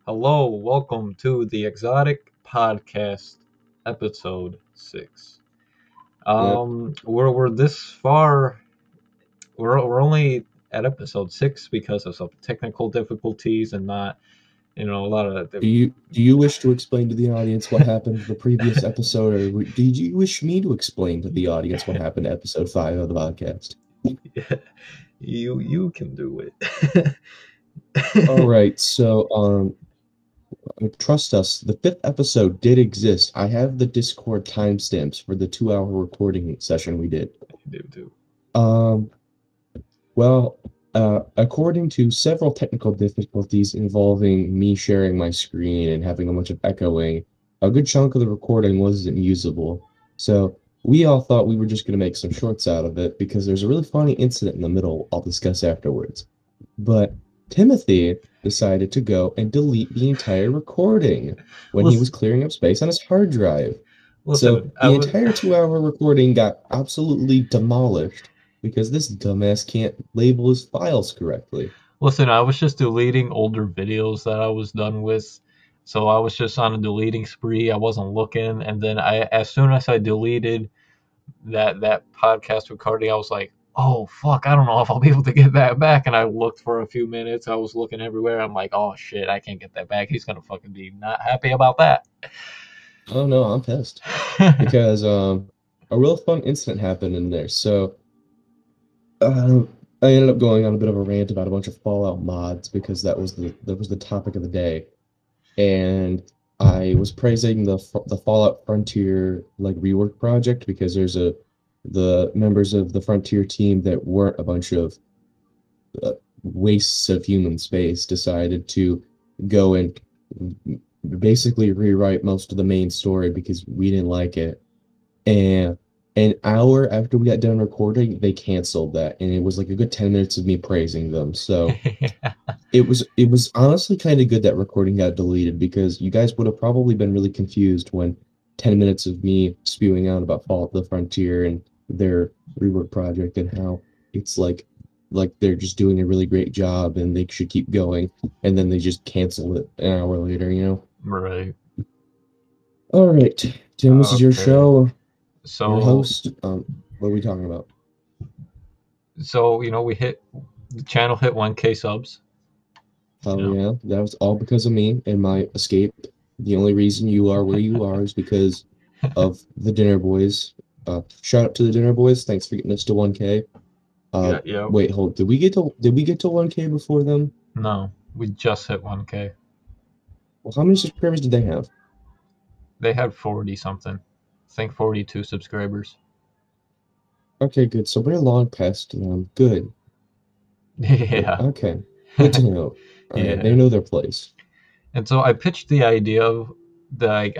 Hello, welcome to the Exotic Podcast, episode 6. Yep. We're this far. We're only at episode 6 because of some technical difficulties and not, a lot of Do you wish to explain to the audience what happened to the previous episode, or did you wish me to explain to the audience what happened to episode 5 of the podcast? you can do it. All right, so trust us, the fifth episode did exist. I have the Discord timestamps for the 2-hour recording session we did. do. Um, well, according to several technical difficulties involving me sharing my screen and having a bunch of echoing, a good chunk of the recording wasn't usable. So we all thought we were just going to make some shorts out of it because there's a really funny incident in the middle I'll discuss afterwards. But Timothy decided to go and delete the entire recording when he was clearing up space on his hard drive. So Listen, the entire 2-hour recording got absolutely demolished because this dumbass can't label his files correctly. Listen, I was just deleting older videos that I was done with. So I was just on a deleting spree. I wasn't looking, and then as soon as I deleted that podcast recording, I was like, "Oh fuck, I don't know if I'll be able to get that back." And I looked for a few minutes. I was looking everywhere. I'm like, "Oh shit, I can't get that back. He's gonna fucking be not happy about that." Oh no, I'm pissed because a real fun incident happened in there. So uh, I ended up going on a bit of a rant about a bunch of Fallout mods because that was the topic of the day, and I was praising the Fallout Frontier like rework project because the members of the Frontier team that weren't a bunch of wastes of human space decided to go and basically rewrite most of the main story because we didn't like it. And an hour after we got done recording, they canceled that, and it was like a good 10 minutes of me praising them. So it was honestly kind of good that recording got deleted because you guys would have probably been really confused when 10 minutes of me spewing out about Fallout the Frontier and their rework project and how it's like they're just doing a really great job and they should keep going, and then they just cancel it an hour later, you know? Right. All right, Tim, this is your Okay. show. Your So host. What are we talking about? the channel hit 1K subs. Oh You know. yeah, that was all because of me and my escape. The only reason you are where you are is because of the Dinner Boys. Shout out to the Dinner Boys. Thanks for getting us to 1K. Yeah. Wait, hold. Did we get to 1K before them? No, we just hit 1K. Well, how many subscribers did they have? They had 40 something. I think 42 subscribers. Okay, good. So we're long past them. Good. Yeah. Okay. Good to know. All right, they Yeah. know their place. And so I pitched the idea of I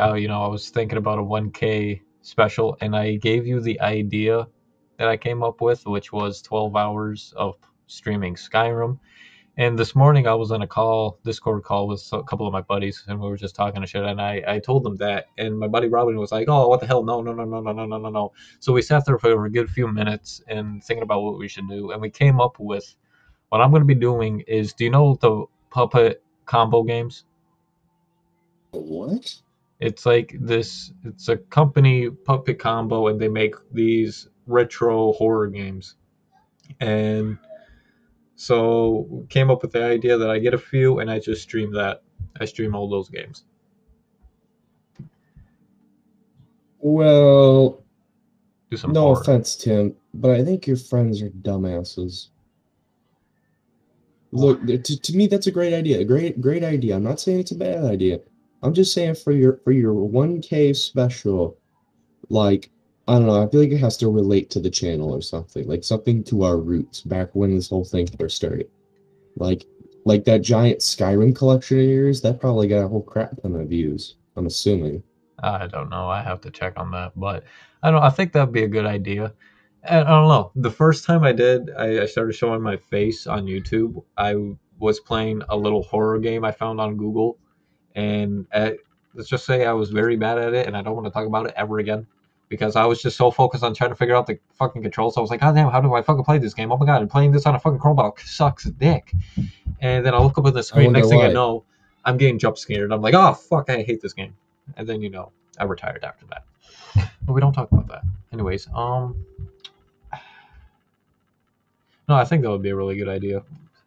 was thinking about a 1K special, and I gave you the idea that I came up with, which was 12 hours of streaming Skyrim. And this morning I was on a Discord call with a couple of my buddies, and we were just talking to shit. And I told them that, and my buddy Robin was like, "Oh, what the hell? No, no, no, no, no, no, no, no, no." So we sat there for a good few minutes and thinking about what we should do, and we came up with what I'm going to be doing is, do you know the Puppet combo games? What? It's like this. It's a company, Puppet Combo, and they make these retro horror games. And so came up with the idea that I get a few and I just stream that. I stream all those games. Well, Do some no horror. offense, Tim, but I think your friends are dumbasses. Look, to me, that's a great idea. A great idea. I'm not saying it's a bad idea. I'm just saying for your 1K special, like, I don't know, I feel like it has to relate to the channel or something, like something to our roots back when this whole thing first started. Like like that giant Skyrim collection of yours, that probably got a whole crap ton of views, I'm assuming. I don't know. I have to check on that, but I don't. I think that'd be a good idea. And I don't know. The first time I did, I started showing my face on YouTube. I was playing a little horror game I found on Google, and let's just say I was very bad at it, and I don't want to talk about it ever again because I was just so focused on trying to figure out the fucking controls. I was like, God damn, how do I fucking play this game? Oh my god, playing this on a fucking Chromebook sucks dick. And then I look up at the I screen. wonder Next thing I why. know, I'm getting jump scared. I'm like, oh fuck, I hate this game. And then I retired after that. But we don't talk about that. Anyways, no, I think that would be a really good idea.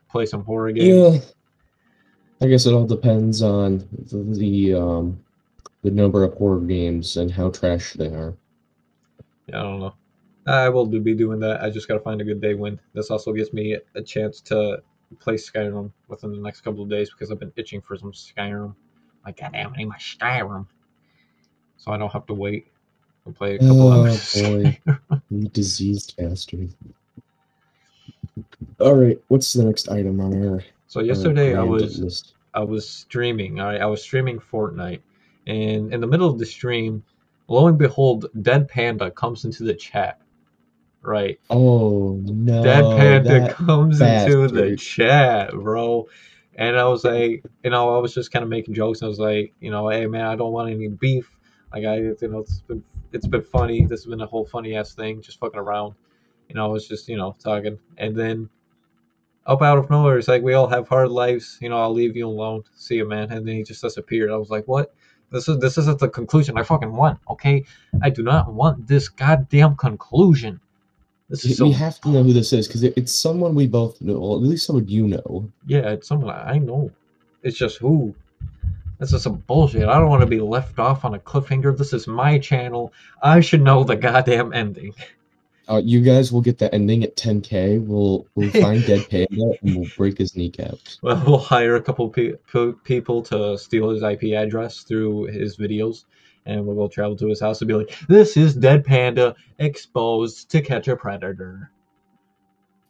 Play some horror games. Yeah, I guess it all depends on the number of horror games and how trash they are. Yeah, I don't know. I will be doing that. I just gotta find a good day when. This also gives me a chance to play Skyrim within the next couple of days because I've been itching for some Skyrim. Like, goddamn, I need my Skyrim. So I don't have to wait and play a couple hours Oh of boy, Skyrim. you diseased bastard. All right, what's the next item on So our yesterday grand list? I was streaming. All right, I was streaming Fortnite, and in the middle of the stream, lo and behold, Dead Panda comes into the chat. Right, Oh Dead no, Panda that comes into the bastard. chat, bro. And I was like, I was just kind of making jokes. I was like, hey man, I don't want any beef. Like it's been funny. This has been a whole funny ass thing, just fucking around. I was just talking, and then up out of nowhere, it's like we all have hard lives. I'll leave you alone. See you, man. And then he just disappeared. I was like, what? This isn't the conclusion I fucking want. Okay, I do not want this goddamn conclusion. This is We so. have to know who this is because it's someone we both know, or at least someone you know. Yeah, it's someone I know. It's just who. This is some bullshit. I don't want to be left off on a cliffhanger. This is my channel. I should know the goddamn ending. You guys will get the ending at 10K. We'll find Dead Panda and we'll break his kneecaps. Well, we'll hire a couple people to steal his IP address through his videos, and we'll go travel to his house and be like, "This is Dead Panda exposed to catch a predator."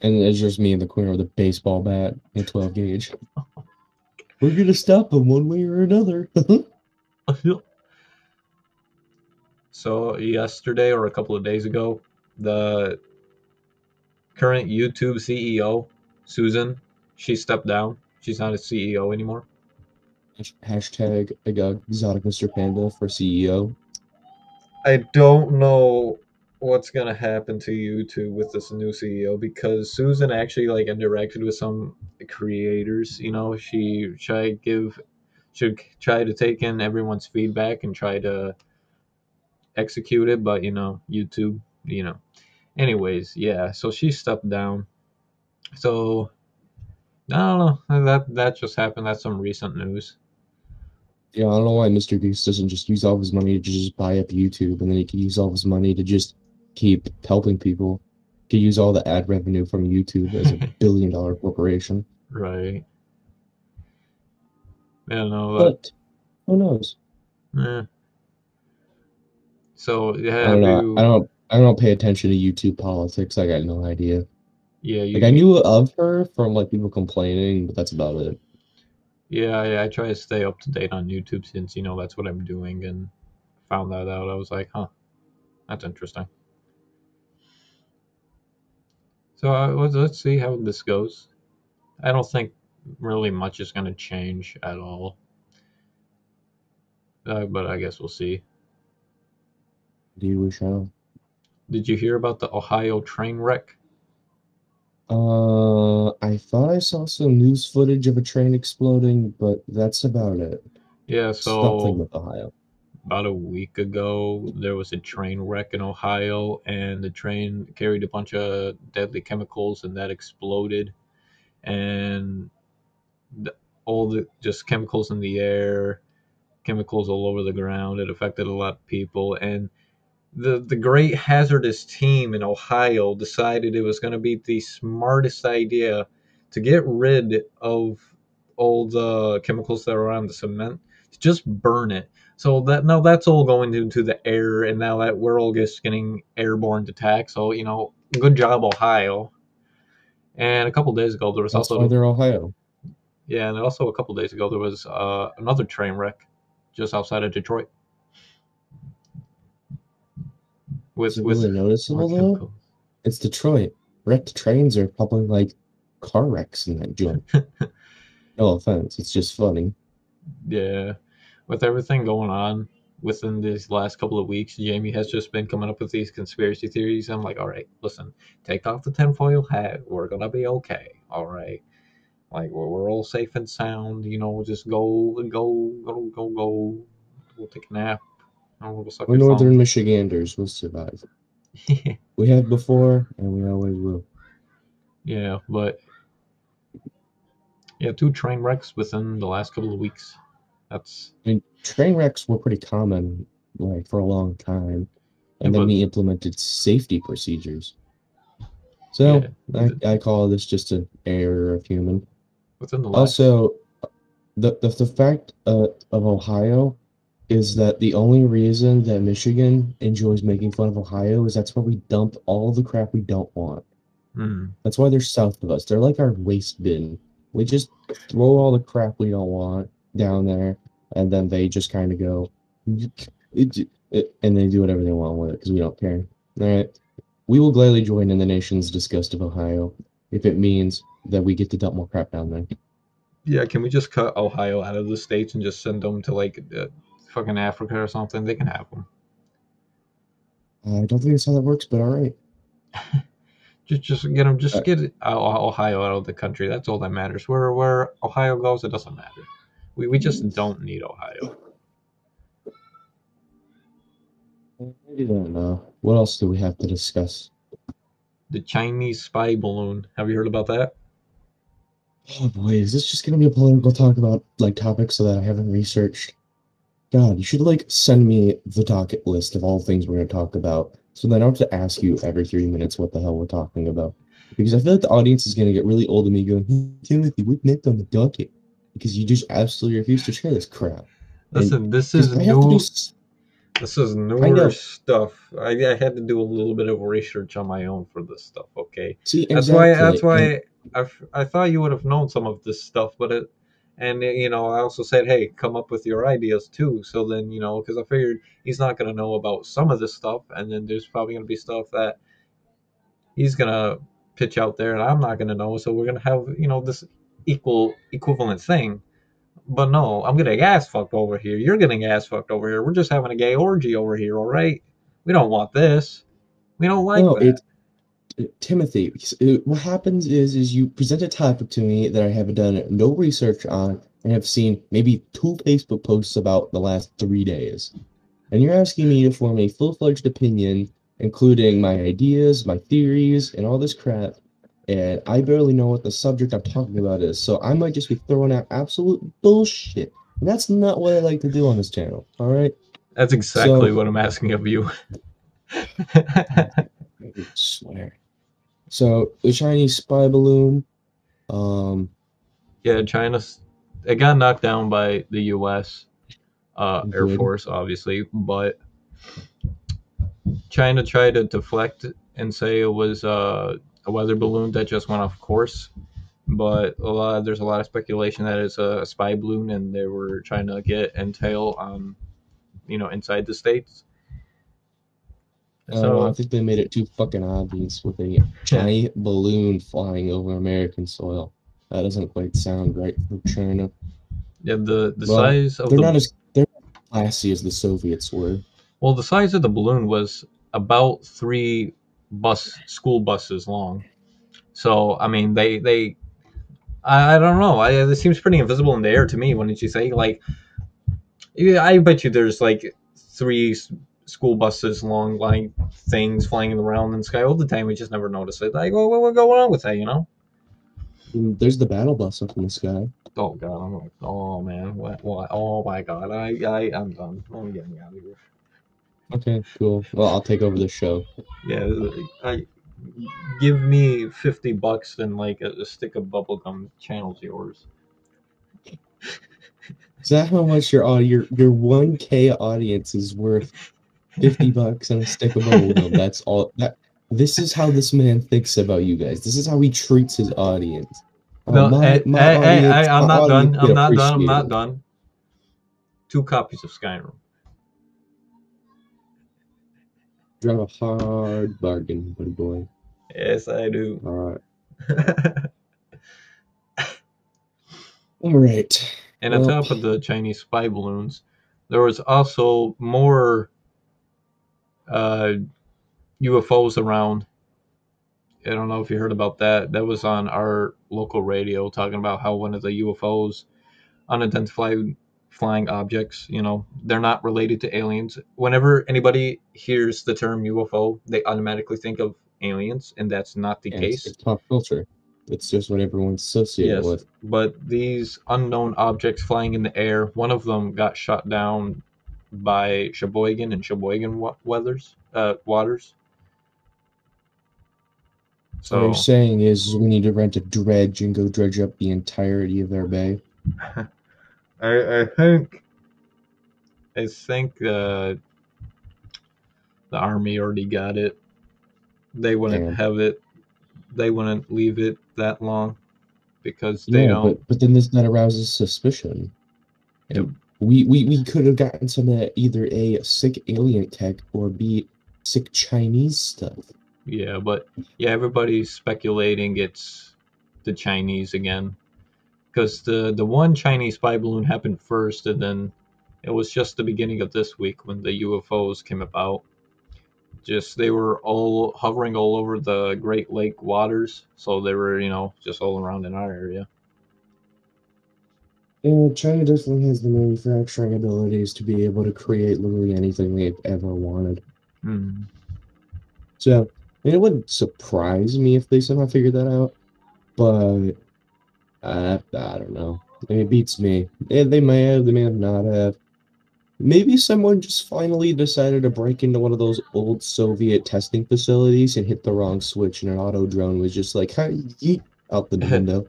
And it's just me in the corner with a baseball bat and 12 gauge. We're gonna stop him one way or another. So yesterday or a couple of days ago, the current YouTube CEO, Susan, she stepped down. She's not a CEO anymore. Hashtag exotic Mr. Panda for CEO. I don't know what's gonna happen to YouTube with this new CEO because Susan actually like interacted with some creators. Should try to take in everyone's feedback and try to execute it, but YouTube, Anyways, yeah. So she stepped down. So I don't know. That just happened. That's some recent news. Yeah, I don't know why Mr. Beast doesn't just use all his money to just buy up YouTube and then he can use all his money to just keep helping people. He could use all the ad revenue from YouTube as a billion-dollar corporation. Right. Yeah, no, But who knows? eh. So I don't have know. you? I don't pay attention to YouTube politics. I got no idea. Yeah, Like I knew of her from like people complaining, but that's about it. I try to stay up to date on YouTube since that's what I'm doing, and found that out. I was like, huh, that's interesting. So let's see how this goes. I don't think really much is going to change at all, but I guess we'll see. Do you wish I? Did you hear about the Ohio train wreck? I thought I saw some news footage of a train exploding, but that's about it. Yeah, Something so with Ohio. about a week ago, there was a train wreck in Ohio, and the train carried a bunch of deadly chemicals, and that exploded. And all the just chemicals in the air, chemicals all over the ground. It affected a lot of people, and the Great Hazardous Team in Ohio decided it was going to be the smartest idea to get rid of all the chemicals that are around the cement, to just burn it. So that now that's all going into the air, and now that we're all just getting airborne attacks. So good job, Ohio. And a couple days ago, there was That's why also they're Ohio. yeah, and also a couple days ago, there was another train wreck just outside of Detroit Is with it with really more noticeable though? chemicals. It's Detroit. Wrecked trains are probably like car wrecks in that joint. No offense, it's just funny. Yeah, with everything going on within these last couple of weeks, Jamie has just been coming up with these conspiracy theories. I'm like, all right, listen, take off the tinfoil hat. We're gonna be okay. All right. Like we're all safe and sound. Just go. We'll take a nap. And we'll suck We're your northern thumb. Michiganders. We'll survive. We have before, and we always will. Yeah, but yeah, 2 train wrecks within the last couple of weeks. That's I mean, train wrecks were pretty common, like for a long time, yeah, and then but we implemented safety procedures. yeah, So I call this just an error of human. within the last. Also, the fact of Ohio is that the only reason that Michigan enjoys making fun of Ohio is that's where we dump all the crap we don't want. Hmm. That's why they're south of us. They're like our waste bin. We just throw all the crap we don't want down there, and then they just kind of go, and they do whatever they want with it because we don't care. All right. We will gladly join in the nation's disgust of Ohio if it means that we get to dump more crap down there. Yeah, can we just cut Ohio out of the states and just send them to like fucking Africa or something? They can have them. I don't think that's how that works, but all right. Just get them. Uh, Just get Ohio out of the country. That's all that matters. Where Ohio goes, it doesn't matter. We just don't need Ohio. I don't know. What else do we have to discuss? The Chinese spy balloon. Have you heard about that? Oh boy, is this just gonna be a political talk about like topics that I haven't researched? God, you should like send me the docket list of all things we're gonna talk about, so then I don't have to ask you every 3 minutes what the hell we're talking about. Because I feel like the audience is gonna get really old of me going, "Hey, Timothy, what next on the docket?" Because you just absolutely refuse to share this crap. And Listen, this because is I have to do new. This is find newer out. stuff. I had to do a little bit of research on my own for this stuff. Okay, See, that's why. exactly. And I thought you would have known some of this stuff, but I also said, hey, come up with your ideas too. So then because I figured he's not gonna know about some of this stuff, and then there's probably gonna be stuff that he's gonna pitch out there, and I'm not gonna know. So we're gonna have this equivalent thing. But no, I'm getting ass fucked over here. You're getting ass fucked over here. We're just having a gay orgy over here, all right? We don't want this. We don't like no, that. Timothy, what happens is you present a topic to me that I have done no research on and have seen maybe 2 Facebook posts about the last 3 days. And you're asking me to form a full-fledged opinion, including my ideas, my theories, and all this crap. And I barely know what the subject I'm talking about is, so I might just be throwing out absolute bullshit. And that's not what I like to do on this channel, all right? That's exactly So, what I'm asking of you. I swear. So, the Chinese spy balloon, um, Yeah, China. It got knocked down by the U.S. Air good. Force, obviously, but China tried to deflect and say it was a weather balloon that just went off course. But there's a lot of speculation that it's a spy balloon, and they were trying to get intel on inside the states. I So think they made it too fucking obvious with a yeah, giant balloon flying over American soil. That doesn't quite sound right for China. the Well, size of the they're not classy as the Soviets were. the size of the balloon was about 3 school buses long. So I mean, they I don't know. It seems pretty invisible in the air to me. Wouldn't you say? Like, yeah, I bet you there's like 3 school buses long, like things flying around in the sky all the time. We just never notice it. Like, what's going on with that? There's the battle bus up in the sky. Oh god, I'm like, oh man, what? Oh my god, I'm done. I'm getting out of here. Okay, cool. Well, I'll take over the show. Yeah, I give me $50 and like a stick of bubblegum. Channel's yours. Is that how much your 1K audience is worth? $50 and a stick of bubble gum. That's all. This is how this man thinks about you guys. This is how he treats his audience. No, My I'm not audience done. can I'm not done. I'm appreciate not it. done. 2 copies of Skyrim. Drive a hard bargain, buddy boy. Yes, I do. All right. All right. And on Well, top of the Chinese spy balloons, there was also more uh, UFOs around I don't know if you heard about that. That was on our local radio talking about how one of the UFOs, unidentified flying objects, they're not related to aliens. Whenever anybody hears the term UFO, they automatically think of aliens, and that's not the Yeah, case. it's pop culture. It's just what everyone's associated Yes, with. but these unknown objects flying in the air, one of them got shot down by Sheboygan and Sheboygan waters. So what you're So saying is we need to rent a dredge and go dredge up the entirety of their bay. I think the army already got it. They wouldn't And have it. They wouldn't leave it that long because they yeah, don't. but then that arouses suspicion. Yep. And we could have gotten some of that either A, sick alien tech, or B, sick Chinese stuff. Yeah, but yeah, everybody's speculating it's the Chinese again because the one Chinese spy balloon happened first, and then it was just the beginning of this week when the UFOs came about. Just they were all hovering all over the Great Lake waters, so they were just all around in our area. Yeah, China definitely has the manufacturing abilities to be able to create literally anything they've ever wanted. Hmm. So, it wouldn't surprise me if they somehow figured that out, but I don't know. It beats me. They may have not have. Maybe someone just finally decided to break into one of those old Soviet testing facilities and hit the wrong switch, and an auto drone was just like, hi, yeet, out the window.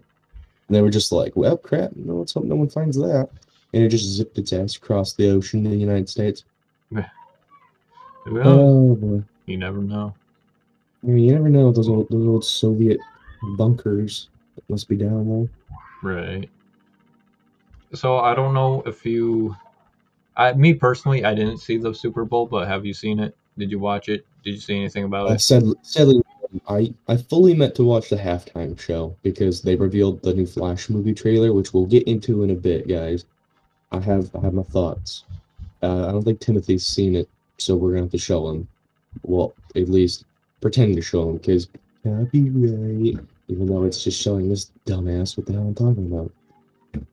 And they were just like, well, crap, no, let's hope no one finds that. And it just zipped its ass across the ocean to the United States. Well, Oh, boy. you never know. I mean, you never know those old Soviet bunkers that must be down there. Right. So I don't know if me personally, I didn't see the Super Bowl, but have you seen it? Did you watch it? Did you see anything about it? Sadly, I fully meant to watch the halftime show because they revealed the new Flash movie trailer, which we'll get into in a bit, guys. I have my thoughts. I don't think Timothy's seen it, so we're gonna have to show him. Well, at least pretend to show him because copyright, even though it's just showing this dumbass what the hell I'm talking about.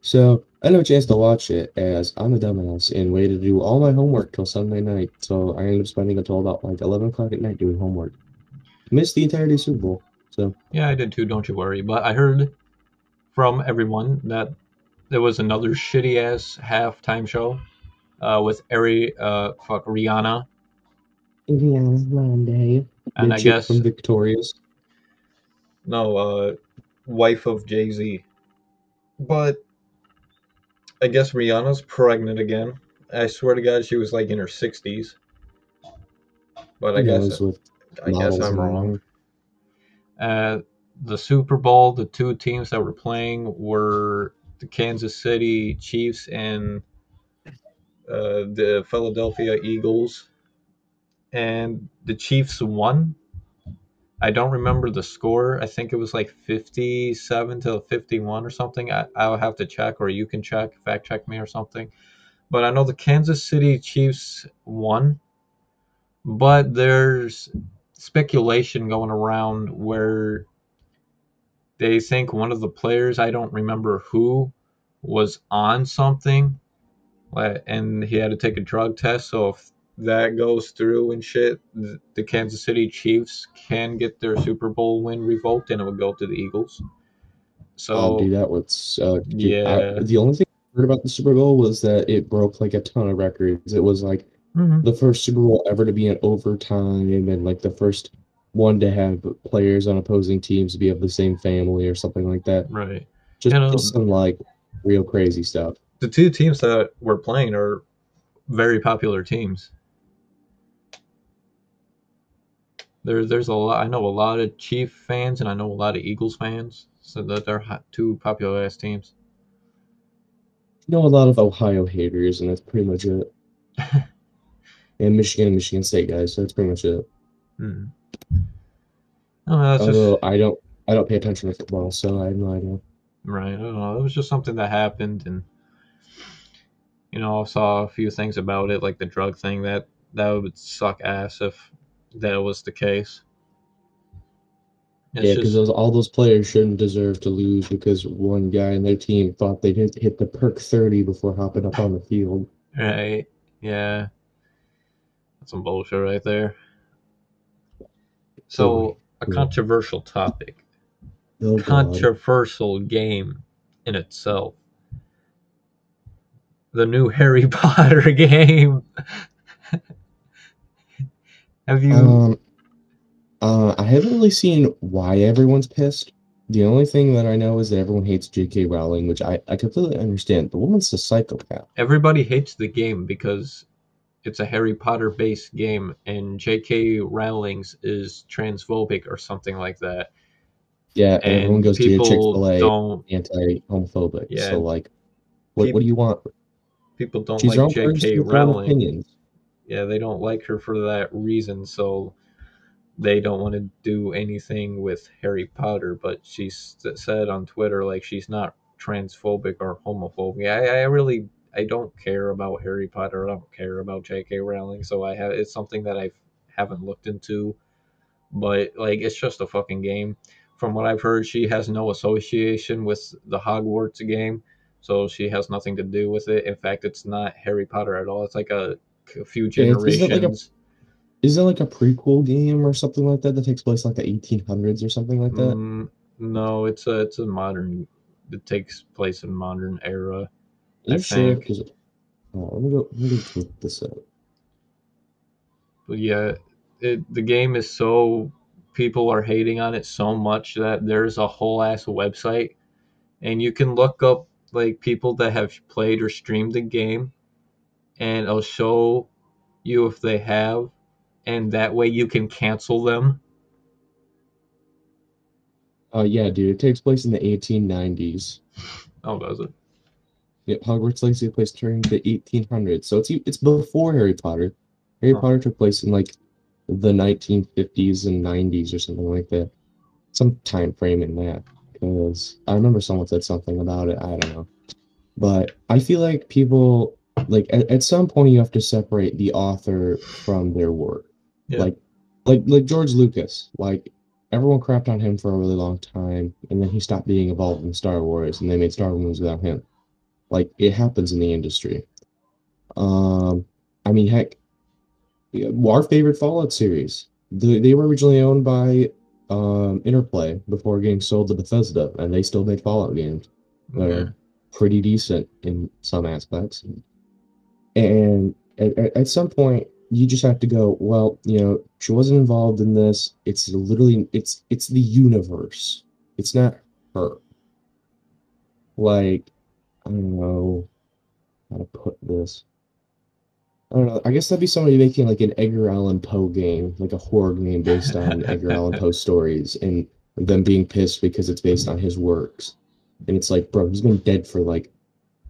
So I had no chance to watch it as I'm a dumbass and waited to do all my homework till Sunday night. So I ended up spending until about like 11 o'clock at night doing homework. Missed the entirety of Super Bowl. So Yeah, I did too. Don't you worry. But I heard from everyone that there was another shitty ass halftime show with Rihanna, Ariana Grande, and the I chick guess from Victorious. no, wife of Jay Z. But I guess Rihanna's pregnant again. I swear to God, she was like in her 60s. But Who knows with I guess models I'm wrong. anymore. Uh, the Super Bowl, the two teams that were playing were the Kansas City Chiefs and the Philadelphia Eagles, and the Chiefs won. I don't remember the score. I think it was like 57-51 or something. I'll have to check, or you can fact check me or something. But I know the Kansas City Chiefs won, but there's speculation going around where they think one of the players, I don't remember who, was on something, and he had to take a drug test. So if that goes through and shit, the Kansas City Chiefs can get their Super Bowl win revoked, and it would go to the Eagles. Dude, So that would suck. Dude, yeah. the only thing I heard about the Super Bowl was that it broke like a ton of records. It was like Hmm. the first Super Bowl ever to be in overtime, and like the first one to have players on opposing teams be of the same family or something like that. Right. Just some like real crazy stuff. The two teams that were playing are very popular teams. There's a lot. I know a lot of Chief fans, and I know a lot of Eagles fans. So that they're two popular ass teams. You know, a lot of Ohio haters, and that's pretty much it. And Michigan State guys, so that's pretty much it. Hmm. No, that's just Although I don't pay attention to football, so I have no idea. right. I don't know. It was just something that happened, and I saw a few things about it, like the drug thing. That would suck ass if that was the case. It's Yeah, because just all those players shouldn't deserve to lose because one guy in their team thought they didn't hit the perk 30 before hopping up on the field. right. Yeah, that's some bullshit right there. Boy, So, a yeah. controversial topic, Oh God. controversial game in itself. The new Harry Potter game. Have you Um, I haven't really seen why everyone's pissed. The only thing that I know is that everyone hates J.K. Rowling, which I completely understand. The woman's a psychopath. everybody hates the game because it's a Harry Potter based game and J.K. Rowling's is transphobic or something like that. Yeah, and everyone And goes to people Chick-fil-A don't, anti-homophobic. yeah, So like, what do pe- you want? people don't She's her like own person J.K. with her own Rowling. opinions. Yeah, they don't like her for that reason, so they don't want to do anything with Harry Potter. But she said on Twitter like she's not transphobic or homophobic. I really I don't care about Harry Potter. I don't care about J.K. Rowling. So I have it's something that I haven't looked into. But like it's just a fucking game. From what I've heard, she has no association with the Hogwarts game, so she has nothing to do with it. In fact, it's not Harry Potter at all. It's like a few Yeah, is that like a generations. is that like a prequel game or something like that that takes place like the 1800s or something like that? Mm, no, it's a modern. It takes place in modern era, Are I you sure? think. Because let me go look this up. But yeah, the game is so people are hating on it so much that there's a whole ass website, and you can look up like people that have played or streamed the game, and it'll show you if they have, and that way you can cancel them. Yeah, dude, it takes place in the 1890s. Oh, does it? Yeah, Hogwarts Legacy takes place during the 1800s, so it's before Harry Potter. Harry Oh, Potter took place in like the 1950s and 90s or something like that. Some time frame in that, because I remember someone said something about it. I don't know. But I feel like people like at some point you have to separate the author from their work. yeah. Like like George Lucas. Like everyone crapped on him for a really long time, and then he stopped being involved in Star Wars, and they made Star Wars without him. Like it happens in the industry. Um, I mean, heck, yeah, our favorite Fallout series. They were originally owned by Interplay before getting sold to Bethesda, and they still make Fallout games that Yeah. are pretty decent in some aspects. And at some point, you just have to go, well, she wasn't involved in this. It's literally it's the universe. It's not her. Like, I don't know how to put this. I don't know. I guess that'd be somebody making like an Edgar Allan Poe game, like a horror game based on Edgar Allan Poe stories, and them being pissed because it's based on his works. And it's like, bro, he's been dead for like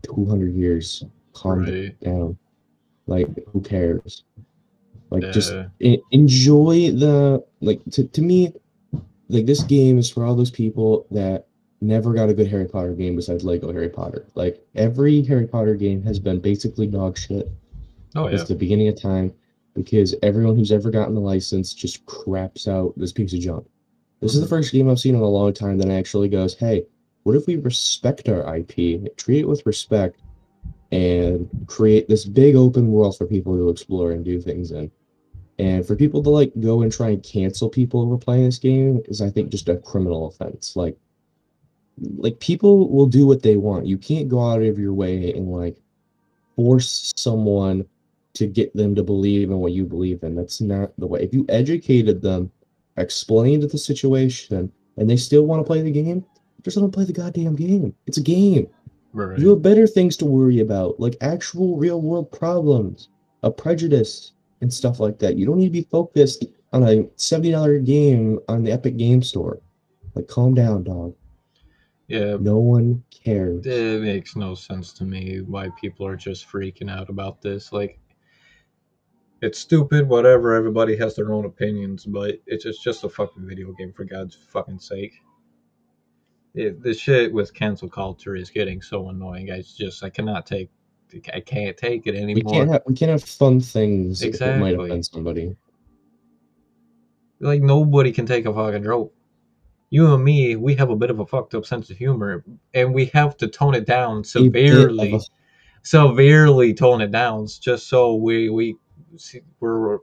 200 years. Calm Right. down. Like, who cares? Like, just Yeah. enjoy to me, like, this game is for all those people that never got a good Harry Potter game besides Lego Harry Potter. Like, every Harry Potter game has been basically dog shit Oh since yeah. the beginning of time because everyone who's ever gotten the license just craps out this piece of junk. This is the Hmm. first game I've seen in a long time that actually goes, hey, what if we respect our IP, treat it with respect, and create this big open world for people to explore and do things in? And for people to like go and try and cancel people over playing this game is, I think, just a criminal offense. Like people will do what they want. You can't go out of your way and like force someone to get them to believe in what you believe in. That's not the way. If you educated them, explained the situation, and they still want to play the game, just let them play the goddamn game. It's a game. You Right. have better things to worry about, like actual real world problems, a prejudice, and stuff like that. You don't need to be focused on a $70 game on the Epic Game Store. Like, calm down, dog. Yeah. No one cares. It makes no sense to me why people are just freaking out about this. Like, it's stupid, whatever. Everybody has their own opinions, but it's just a fucking video game for God's fucking sake. The shit with cancel culture is getting so annoying. I can't take it anymore. We can't have fun things if it might Exactly. offend somebody. Like nobody can take a fucking joke. you and me, we have a bit of a fucked up sense of humor, and we have to tone it down A bit of a severely tone it down, just so we're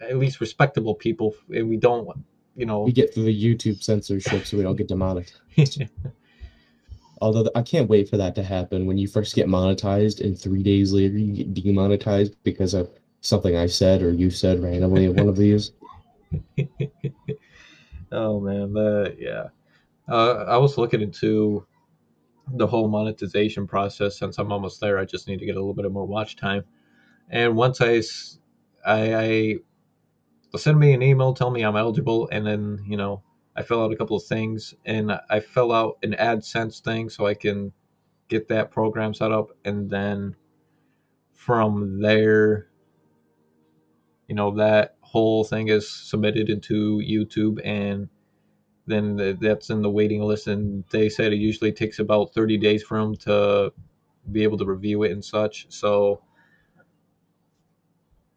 at least respectable people, and we don't, you we know. get through the YouTube censorship so we don't get demonetized. Although I can't wait for that to happen when you first get monetized and 3 days later you get demonetized because of something I said or you said randomly in one of these. Oh man, yeah. I was looking into the whole monetization process. Since I'm almost there, I just need to get a little bit of more watch time. And once I they'll send me an email, tell me I'm eligible, and then I fill out a couple of things, and I fill out an AdSense thing so I can get that program set up, and then from there, that whole thing is submitted into YouTube, and then that's in the waiting list. And they said it usually takes about 30 days for them to be able to review it and such. So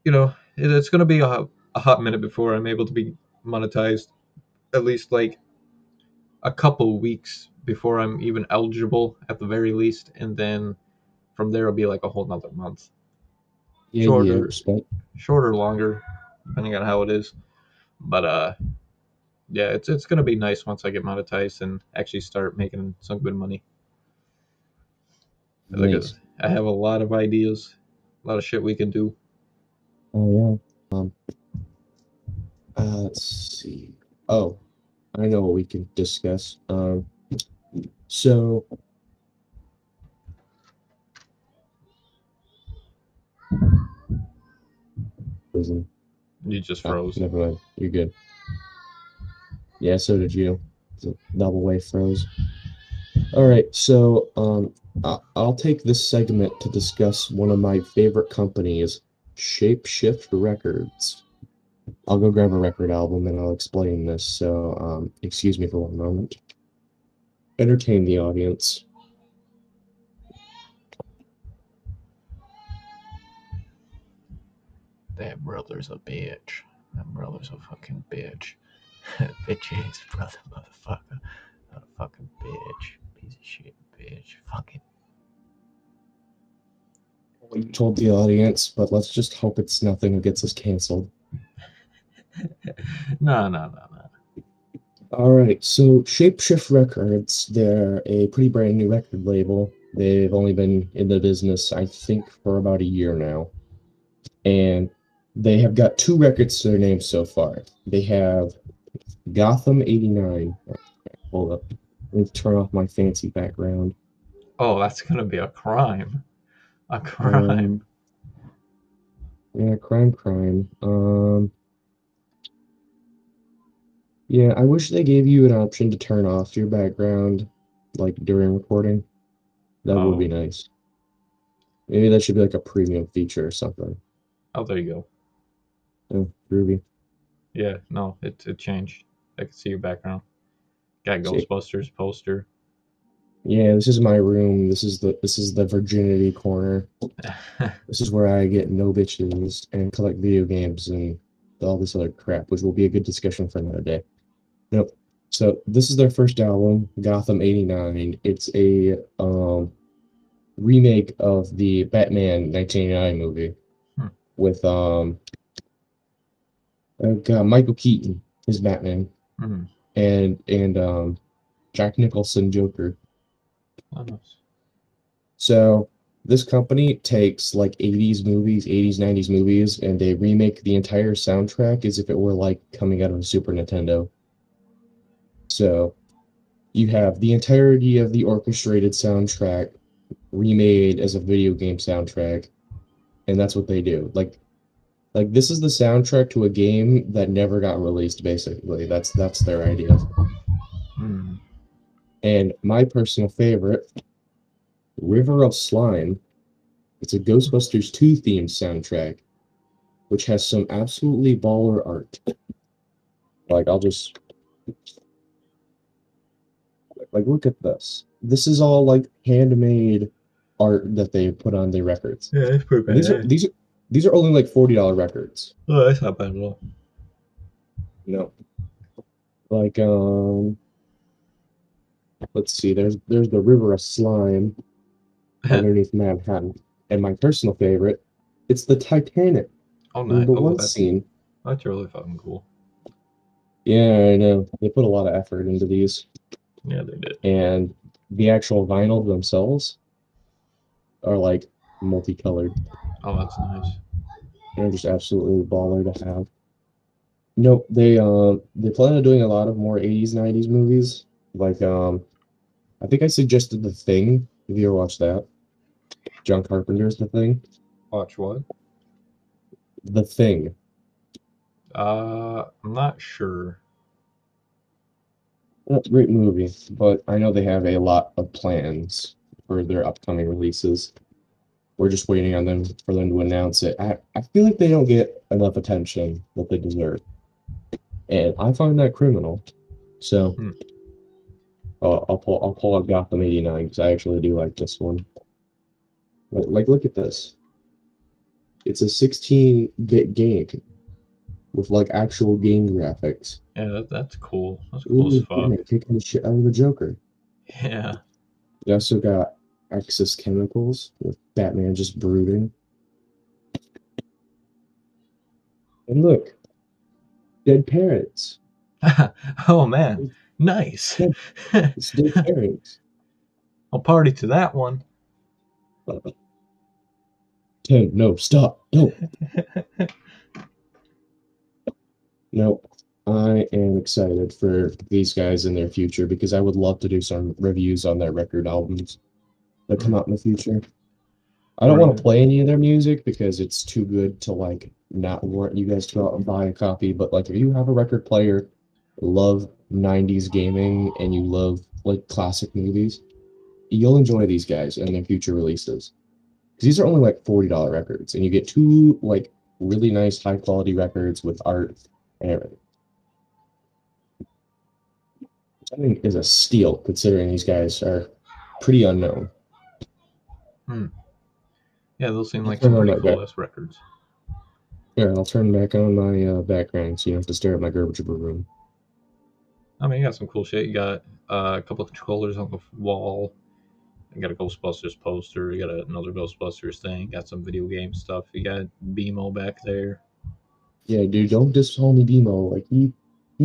it's going to be a hot minute before I'm able to be monetized. At least like a couple weeks before I'm even eligible at the very least, and then from there it'll be like a whole nother month. Yeah, Shorter, respect. shorter, longer, depending on how it is. But yeah, it's gonna be nice once I get monetized and actually start making some good money. Nice. I have a lot of ideas, a lot of shit we can do. Oh yeah. Let's see. Oh, I know what we can discuss. So prison. You just Oh, froze. never mind. You're good. Yeah, so did you. So double wave froze. All right, so I'll take this segment to discuss one of my favorite companies, Shapeshift Records. I'll go grab a record album and I'll explain this. So, excuse me for one moment. Entertain the audience. That brother's a bitch. That brother's a fucking bitch. Bitch ass brother, motherfucker. Motherfucking bitch. Piece of shit, bitch. Fucking. You told the audience, but let's just hope it's nothing that gets us canceled. No. All right, so Shapeshift Records, they're a pretty brand new record label. They've only been in the business, I think, for about a year now. And they have got 2 records to their name so far. They have Gotham 89. Hold up. Let me turn off my fancy background. Oh, that's gonna be a crime. A crime. Yeah, crime. Yeah, I wish they gave you an option to turn off your background, like during recording. That would be Oh. nice. Maybe that should be like a premium feature or something. Oh, there you go. Oh, groovy. Yeah, no, it changed. I can see your background. Got See, Ghostbusters poster. yeah, this is my room. This is the virginity corner. This is where I get no bitches and collect video games and all this other crap, which will be a good discussion for another day. Nope. So this is their first album, Gotham 89. It's a remake of the Batman 1989 movie Hmm. with Michael Keaton is Batman Mm-hmm. and Jack Nicholson Joker. Oh, nice. So this company takes like 80s, 90s movies, and they remake the entire soundtrack as if it were like coming out of a Super Nintendo. So you have the entirety of the orchestrated soundtrack remade as a video game soundtrack, and that's what they do. Like this is the soundtrack to a game that never got released, basically. That's their idea. Mm. And my personal favorite, River of Slime. It's a Ghostbusters 2 themed soundtrack, which has some absolutely baller art. Like I'll just like look at this. This is all like handmade art that they put on their records. Yeah, it's pretty And bad. these are only like $40 records. Oh, that's not bad at all. No. Like let's see, there's the River of Slime underneath Manhattan. And my personal favorite, it's the Titanic. Oh, In nice. the Oh, one scene. that's really fucking cool. Yeah, I know. They put a lot of effort into these. Yeah, they did. And the actual vinyl themselves are like multicolored. Oh, that's nice. They're just absolutely baller to have. Nope, they plan on doing a lot of more 80s, 90s movies. Like I think I suggested The Thing. Have you ever watched that? John Carpenter's The Thing. Watch what? The Thing. I'm not sure. Great movie, but I know they have a lot of plans for their upcoming releases. We're just waiting on them for them to announce it. I feel like they don't get enough attention that they deserve. And I find that criminal. So Hmm. I'll pull up Gotham '89 because I actually do like this one. Like look at this. It's a 16-bit game with like actual game graphics. Yeah, that's cool. That's cool as Ooh, fuck. Batman kicking the shit out of the Joker. Yeah. You also got Axis Chemicals with Batman just brooding. And look, dead parents. Oh man, nice. Dead, it's dead parents. I'll party to that one. Ted, no, stop. No. No. I am excited for these guys in their future because I would love to do some reviews on their record albums that come Hmm. out in the future. I don't want to Right. play any of their music because it's too good to like not warrant you guys to go out and buy a copy. But like if you have a record player, love 90s gaming, and you love like classic movies, you'll enjoy these guys and their future releases. Because these are only like $40 records, and you get two like really nice high quality records with art and everything. Which I think is a steal considering these guys are pretty unknown. Hmm. Yeah, those seem I'll like turn some on pretty my cool back. ass records. Yeah, I'll turn back on my background so you don't have to stare at my garbage room. I mean, you got some cool shit. You got a couple of controllers on the wall. You got a Ghostbusters poster. You got another Ghostbusters thing. Got some video game stuff. You got BMO back there. Yeah, dude, don't diss homie Demo. Like he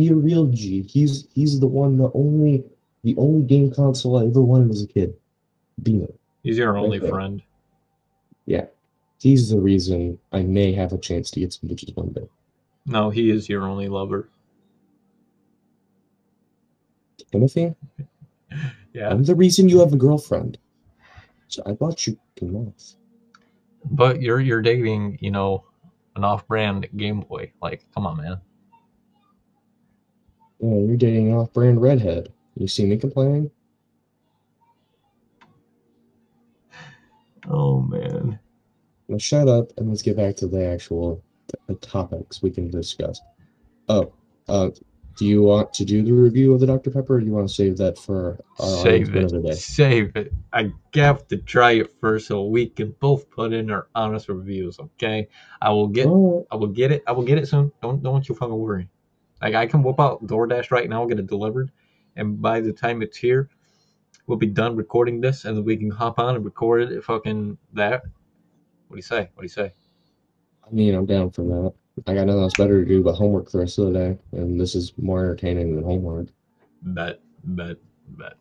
a real G. He's the one, the only game console I ever wanted as a kid. Demo, He's your right only there. friend. Yeah, he's the reason I may have a chance to get some bitches one day. No, he is your only lover. Timothy, Yeah, I'm the reason you have a girlfriend. So I bought you enough. but you're dating, an off-brand Game Boy. Like, come on, man. Yeah, you're dating an off-brand redhead. You see me complaining? Oh man. Now shut up and let's get back to the actual topics we can discuss. Oh, uh, do you want to do the review of the Dr. Pepper, or do you want to save that for our audience Save for it. another day? Save it. I have to try it first so we can both put in our honest reviews, okay? I will get Oh, I will get it. I will get it soon. Don't you fucking worry. Like I can whip out DoorDash right now, get it delivered, and by the time it's here, we'll be done recording this and then we can hop on and record it fucking that. What do you say? What do you say? I mean, I'm down for that. I got nothing else better to do but homework the rest of the day, and this is more entertaining than homework. Bet, bet, bet.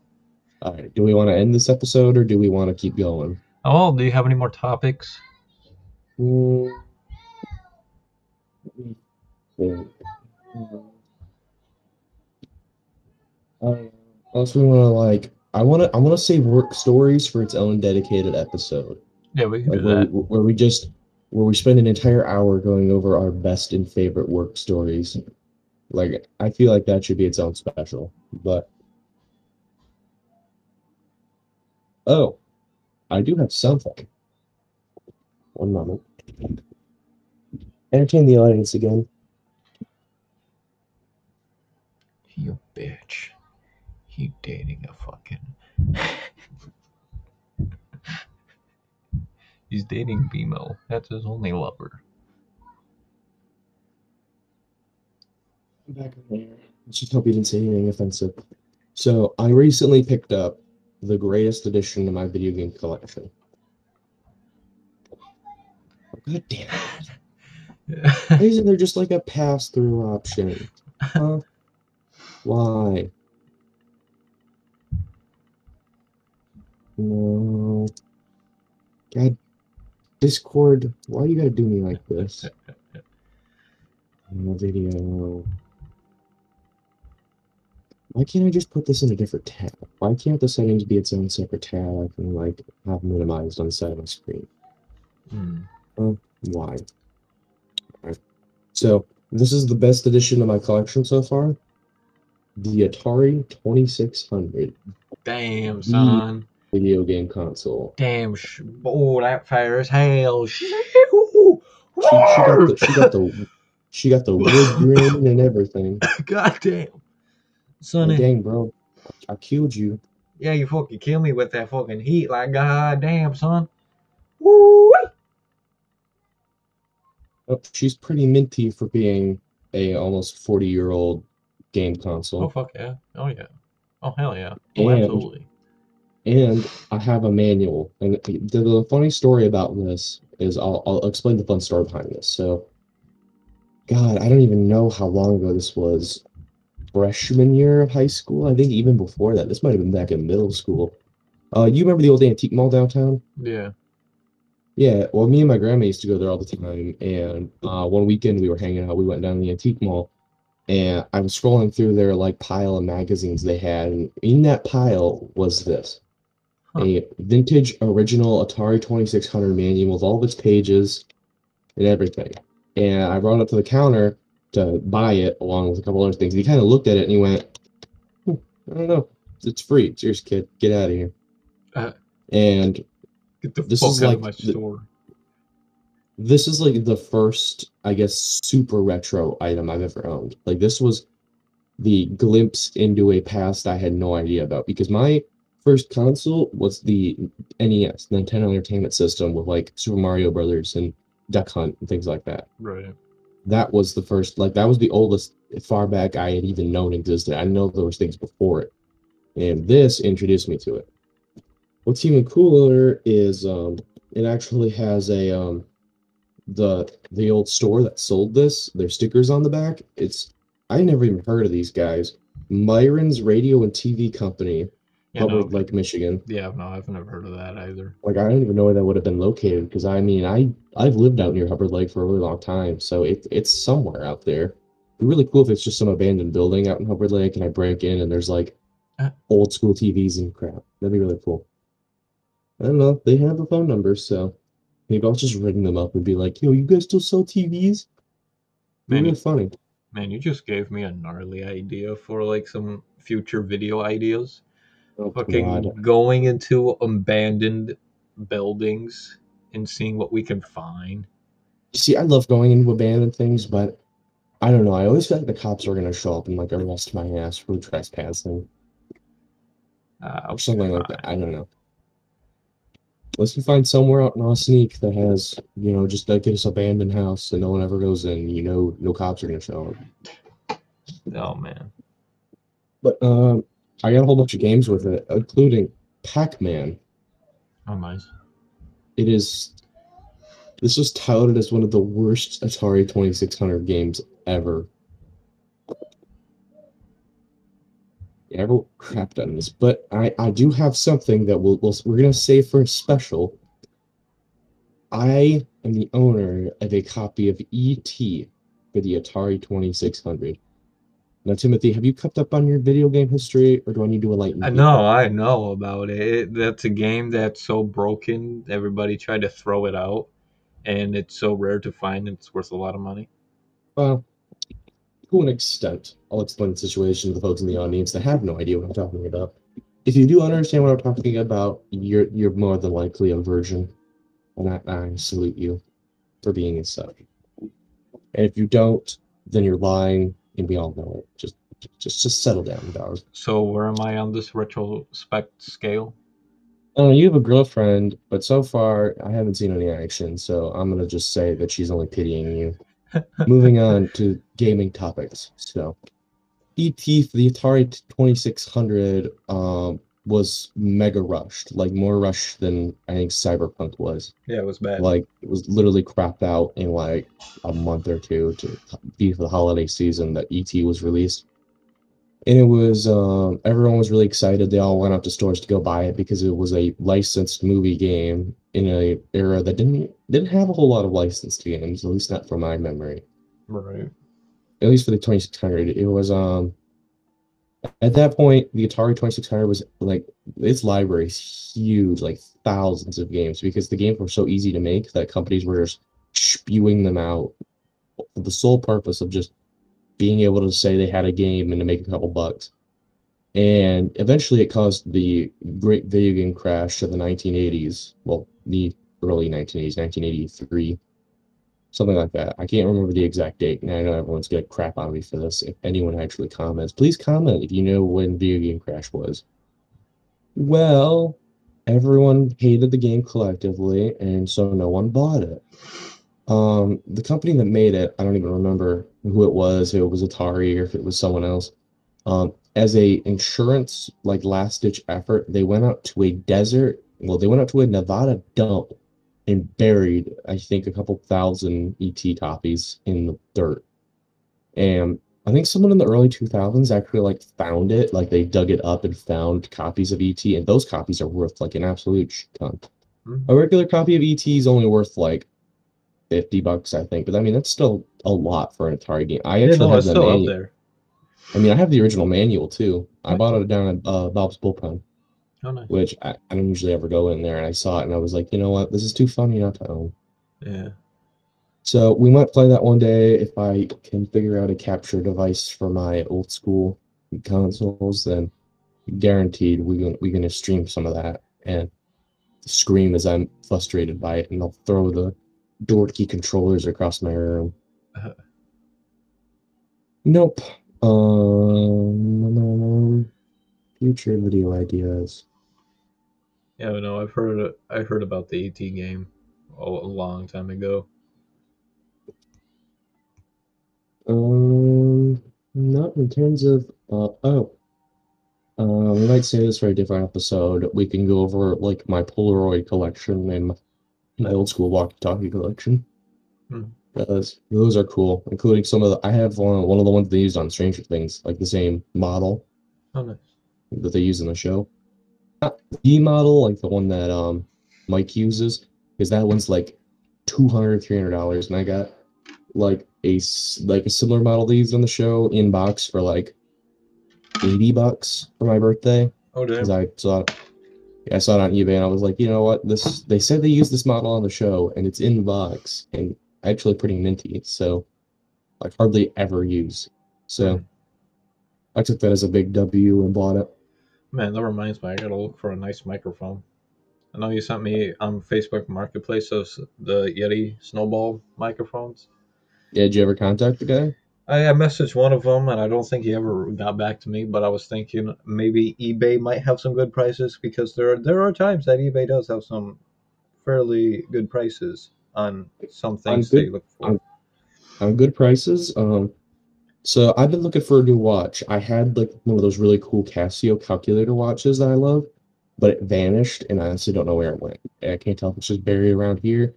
All right, do we want to end this episode or do we want to keep going? Oh, do you have any more topics? Hmm, let me think. Unless we want to like, I want to save work stories for its own dedicated episode, Yeah, we can like do that. where we spend an entire hour going over our best and favorite work stories. Like, I feel like that should be its own special. But oh, I do have something. One moment. Entertain the audience again. You bitch. He dating a fucking. He's dating BMO. That's his only lover. I'm back on there. Just hope you didn't say anything offensive. So I recently picked up the greatest addition to my video game collection. Oh, God damn it. Why isn't there just like a pass-through option? Huh? Why? No. God, Discord, why you gotta do me like this? No video. Why can't I just put this in a different tab? Why can't the settings be its own separate tab I can like have minimized on the side of my screen? Why? Alright. So this is the best addition to my collection so far. The Atari 2600. Damn, The son. video game console. Damn, oh, that fire as hell. She got the wood grain and everything. God damn. Sonny. Dang, bro. I killed you. Yeah, you fucking kill me with that fucking heat. Like, god damn, son. Woo! Oh, she's pretty minty for being a almost 40-year-old game console. Oh, fuck yeah. Oh, yeah. Oh, hell yeah. Oh, absolutely. And I have a manual. And the funny story about this is I'll explain the fun story behind this. So, God, I don't even know how long ago this was. Freshman year of high school? I think even before that. This might have been back in middle school. You remember the old antique mall downtown? Yeah. Yeah, well, me and my grandma used to go there all the time, and one weekend we were hanging out. We went down to the antique mall, and I was scrolling through their like pile of magazines they had, and in that pile was this, a vintage original Atari 2600 manual with all of its pages and everything. And I brought it up to the counter to buy it along with a couple other things. He kind of looked at it and he went, I don't know, it's free. It's yours, kid. Get out of here. And get the fuck out of my store. This is like the first, I guess, super retro item I've ever owned. Like this was the glimpse into a past I had no idea about because my first console was the NES, Nintendo Entertainment System, with like Super Mario Brothers and Duck Hunt and things like that. Right. That was the first, like that was the oldest far back I had even known existed. I know there was things before it, and this introduced me to it. What's even cooler is it actually has a the old store that sold this, their stickers on the back. I never even heard of these guys. Myron's Radio and TV Company, Hubbard Lake, Michigan. Yeah, no, I've never heard of that either. Like I don't even know where that would have been located because I mean I've lived out near Hubbard Lake for a really long time, so it's somewhere out there. It'd be really cool if it's just some abandoned building out in Hubbard Lake and I break in and there's like old school TVs and crap. That'd be really cool. I don't know. They have a phone number, so maybe I'll just ring them up and be like, yo, you guys still sell TVs? Man, really funny. Man, you just gave me a gnarly idea for like some future video ideas. Oh, fucking going into abandoned buildings and seeing what we can find. See, I love going into abandoned things, but I don't know. I always feel like the cops are gonna show up and like arrest my ass for trespassing. Or something like that. I don't know. Unless you find somewhere out in Osneek that has, you know, just like this abandoned house and no one ever goes in, you know, no cops are gonna show up. Oh man. But I got a whole bunch of games with it, including Pac-Man. Oh nice. This was touted as one of the worst Atari 2600 games ever. Yeah, I crapped on this, but I do have something that we're gonna save for a special. I am the owner of a copy of E.T. for the Atari 2600. Now, Timothy, have you kept up on your video game history, or do I need to enlighten you? No, I know about it. That's a game that's so broken, everybody tried to throw it out, and it's so rare to find, and it's worth a lot of money. Well, to an extent, I'll explain the situation to the folks in the audience that have no idea what I'm talking about. If you do understand what I'm talking about, you're more than likely a virgin, and I salute you for being as such. And if you don't, then you're lying, and we all know it. Just settle down, dog. So where am I on this retrospect scale? You have a girlfriend, but so far I haven't seen any action, so I'm gonna just say that she's only pitying you. Moving on to gaming topics. So, ET for the Atari 2600 was mega rushed, like more rushed than I think Cyberpunk was. Yeah, it was bad. Like it was literally crapped out in like a month or two to be for the holiday season that ET was released. And it was everyone was really excited. They all went out to stores to go buy it because it was a licensed movie game in an era that didn't have a whole lot of licensed games, at least not from my memory. Right. At least for the 2600. It was at that point the Atari 2600 was like its library is huge, like thousands of games because the games were so easy to make that companies were just spewing them out for the sole purpose of just being able to say they had a game and to make a couple bucks. And eventually it caused the great video game crash of the 1980s. Well, the early 1980s, 1983, something like that. I can't remember the exact date, and I know everyone's gonna crap on me for this. If anyone actually comments, please comment if you know when video game crash was. Well, everyone hated the game collectively, and so no one bought it. The company that made it, I don't even remember who it was, if it was Atari or if it was someone else. As a insurance like last ditch effort, they went out to a desert. Well, they went out to a Nevada dump and buried, I think, a couple thousand ET copies in the dirt. And I think someone in the early 2000s actually like found it, like they dug it up and found copies of ET, and those copies are worth like an absolute shit ton. A regular copy of ET is only worth like $50, I think. But I mean, that's still a lot for an Atari game. I Yeah, actually no, have it's the still up manual. there. I mean, I have the original manual too. I Oh, bought it down at Bob's Bullpen, oh, nice. which I don't usually ever go in there. And I saw it and I was like, you know what? This is too funny not to own. Yeah. So we might play that one day if I can figure out a capture device for my old school consoles. Then guaranteed we're gonna stream some of that and scream as I'm frustrated by it, and I'll throw the dorky controllers across my room. Nope. Future video ideas. Yeah, no, I heard about the ET game a long time ago. Not in terms of we might say this for a different episode. We can go over like my Polaroid collection and my old school walkie-talkie collection. Hmm. Because those are cool, including some of the. I have one of the ones they used on Stranger Things, like the same model Oh, nice. that they use in the show. Not the model, like the one that Mike uses, because that one's like $200, $300, and I got like like a similar model they used on the show in box for like $80 for my birthday. Oh, Because damn. I saw it on eBay and I was like, you know what? They said they used this model on the show and it's in box and actually pretty minty, so like hardly ever use. So I took that as a big W and bought it. Man, that reminds me. I gotta look for a nice microphone. I know you sent me on Facebook Marketplace those the Yeti Snowball microphones. Yeah, did you ever contact the guy? I messaged one of them, and I don't think he ever got back to me. But I was thinking maybe eBay might have some good prices because there are times that eBay does have some fairly good prices on some On things that good you look for. on good prices. So I've been looking for a new watch. I had like one of those really cool Casio calculator watches that I love, but it vanished and I honestly don't know where it went. I can't tell if it's just buried around here,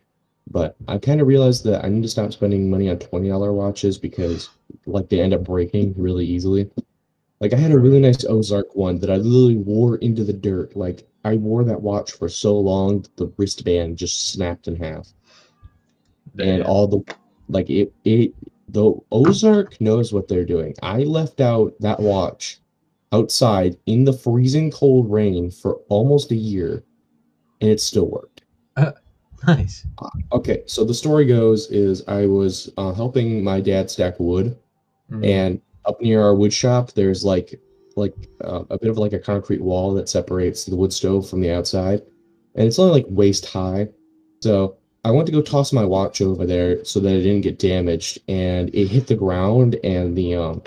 but I kind of realized that I need to stop spending money on $20 watches because like they end up breaking really easily. Like I had a really nice Ozark one that I literally wore into the dirt. Like I wore that watch for so long that the wristband just snapped in half. And Damn. all the like it the Ozark knows what they're doing. I left out that watch outside in the freezing cold rain for almost a year and it still worked. Nice. Okay, so the story goes is I was helping my dad stack wood, Mm. and up near our wood shop there's like a bit of like a concrete wall that separates the wood stove from the outside, and it's only like waist high. So I went to go toss my watch over there so that it didn't get damaged, and it hit the ground, and the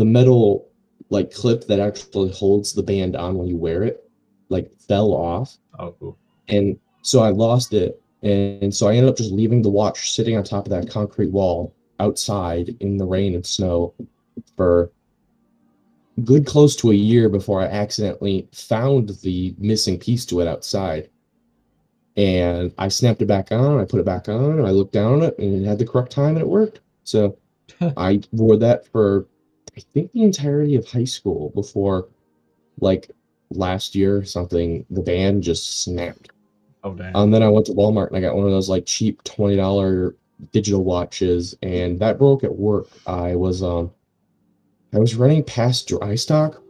metal like clip that actually holds the band on when you wear it like fell off, Oh, cool. and so I lost it, and so I ended up just leaving the watch sitting on top of that concrete wall outside in the rain and snow for good close to a year before I accidentally found the missing piece to it outside. And I snapped it back on, I put it back on, and I looked down on it, and it had the correct time, and it worked. So I wore that for, I think, the entirety of high school before, like, last year, something, the band just snapped. Oh damn. And then I went to Walmart and I got one of those like cheap $20 digital watches, and that broke at work. I was running past dry stock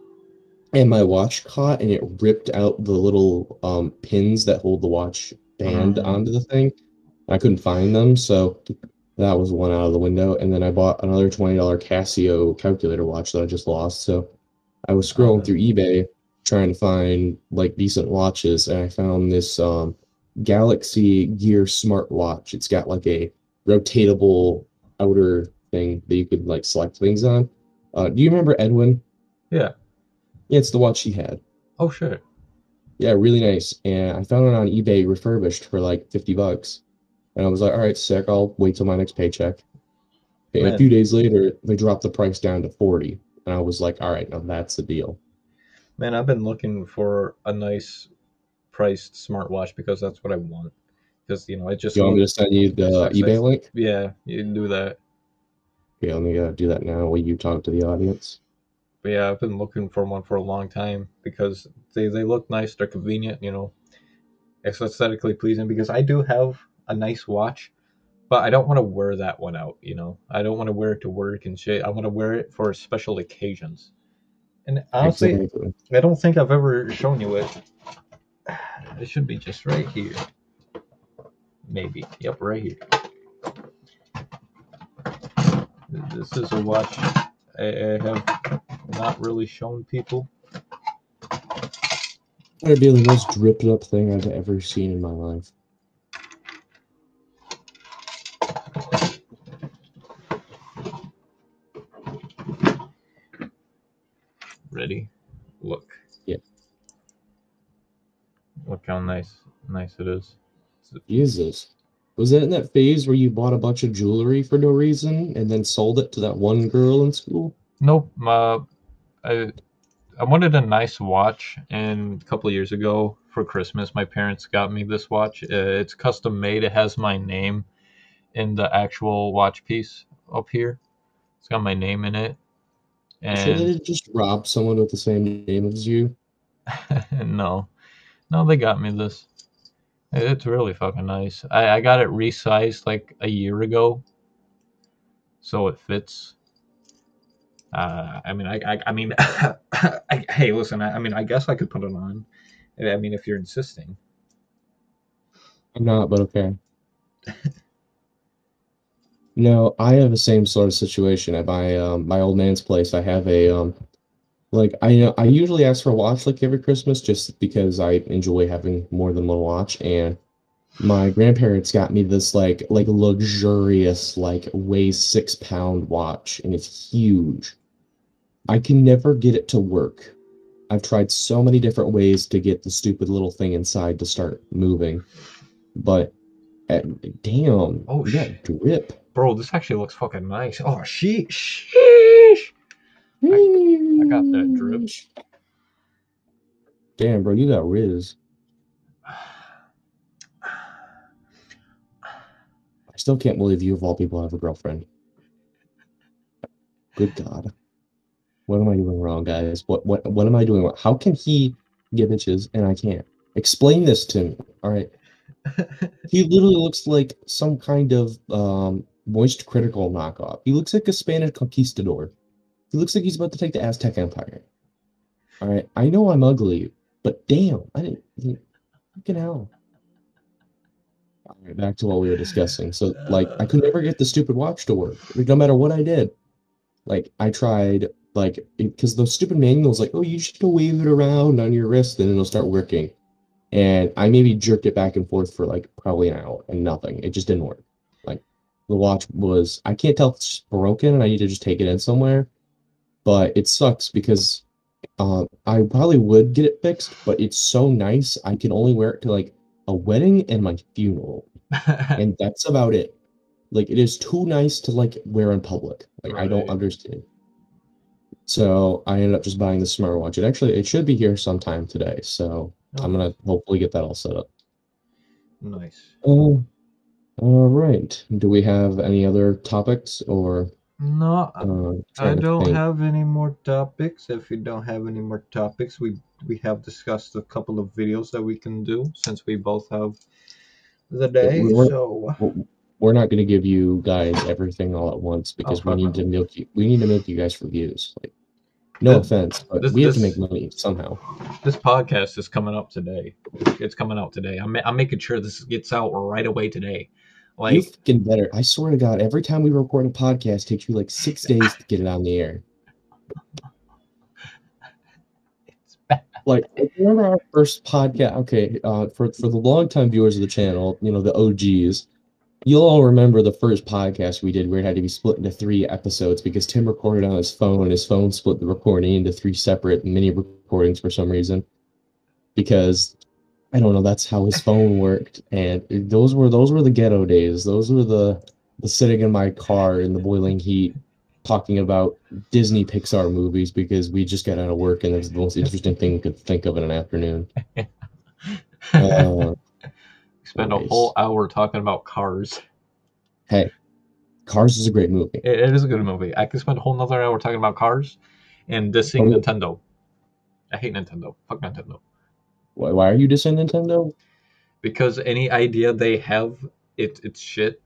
and my watch caught and it ripped out the little pins that hold the watch band Mm, onto the thing. I couldn't find them, so that was one out of the window. And then I bought another $20 Casio calculator watch that I just lost. So I was scrolling okay. through eBay trying to find like decent watches, and I found this Galaxy Gear smartwatch. It's got like a rotatable outer thing that you could like select things on. Do you remember Edwin? Yeah. Yeah, it's the watch he had. Oh shit. Yeah, really nice. And I found it on eBay refurbished for like $50. And I was like, all right, sick. I'll wait till my next paycheck. And a few Man, days later, they dropped the price down to 40. And I was like, all right, now that's the deal. man, I've been looking for a nice priced smartwatch because that's what I want. Because it just You want me to looks send you the sexy. eBay link? Yeah, you can do that. Okay, let me do that now while you talk to the audience. But yeah, I've been looking for one for a long time because they look nice, they're convenient, it's aesthetically pleasing because I do have a nice watch, but I don't want to wear that one out. I don't want to wear it to work and shit. I want to wear it for special occasions. And honestly, Exactly. I don't think I've ever shown you it. It should be just right here. Maybe. Yep, right here. This is a watch I have not really shown people. That'd be the most dripped up thing I've ever seen in my life. Ready? Look. Yeah. Look how nice it is. Jesus. Was that in that phase where you bought a bunch of jewelry for no reason and then sold it to that one girl in school? Nope. I I wanted a nice watch, and a couple of years ago for Christmas, my parents got me this watch. It's custom made. It has my name in the actual watch piece up here. It's got my name in it, You sure they and didn't just rob someone with the same name as you? no, no, they got me this. It's really fucking nice. I got it resized like a year ago, so it fits. I mean, hey, listen. I mean, I guess I could put it on. I mean, if you're insisting. I'm not, but okay. No, I have the same sort of situation at my old man's place. I have a like I usually ask for a watch like every Christmas just because I enjoy having more than one watch, and my grandparents got me this like luxurious like weighs 6 pound watch, and it's huge. I can never get it to work. I've tried so many different ways to get the stupid little thing inside to start moving, but uh, damn, Oh you got drip. bro, this actually looks fucking nice. Oh, sheesh. I got that drip. Damn, bro, you got Riz. I still can't believe you of all people have a girlfriend. Good God. What am I doing wrong, guys? What am I doing wrong? How can he get bitches and I can't? Explain this to me. All right. He literally looks like some kind of moist critical knockoff. He looks like a Spanish conquistador. He looks like he's about to take the Aztec Empire. All right. I know I'm ugly, but damn, I didn't. Fucking hell. All right, back to what we were discussing. So, like, I could never get the stupid watch to work, like, no matter what I did. Like, I tried, like, because the stupid manual's like, oh, you should wave it around on your wrist and it'll start working. And I maybe jerked it back and forth for like probably an hour and nothing. It just didn't work. Like, the watch was, I can't tell if it's broken and I need to just take it in somewhere, but it sucks because I probably would get it fixed, but it's so nice. I can only wear it to like a wedding and my funeral, and that's about it. Like, it is too nice to like wear in public. Like, I don't Right. understand. So I ended up just buying the smartwatch. It should be here sometime today. So I'm Oh, gonna hopefully get that all set up. nice. Oh, all right. Do we have any other topics or No, I trying to don't think? have any more topics. If you don't have any more topics, we have discussed a couple of videos that we can do since we both have the Yeah, day. So, we're not going to give you guys everything all at once oh because we fuck need to no. milk you. We need to milk you guys for views. Like, no This offense, but this we have to make this money somehow. this podcast is coming up today. It's coming out today. I'm making sure this gets out right away today. You Like fucking better. I swear to God, every time we record a podcast, it takes you like 6 days to get it on the air. it's bad. Like, remember our first podcast? Okay, for the longtime viewers of the channel, the OGs, you'll all remember the first podcast we did where it had to be split into 3 episodes because Tim recorded on his phone and his phone split the recording into 3 separate mini recordings for some reason. Because I don't know, that's how his phone worked. And those were the ghetto days. Those were the sitting in my car in the boiling heat talking about Disney Pixar movies because we just got out of work and it was the most interesting thing we could think of in an afternoon. Uh, Spend a whole nice. hour talking about Cars. Hey, Cars is a great movie. It is a good movie. I could spend a whole nother hour talking about Cars and dissing But Nintendo. I hate Nintendo. Fuck Nintendo. why are you dissing Nintendo? Because any idea they have, it's shit.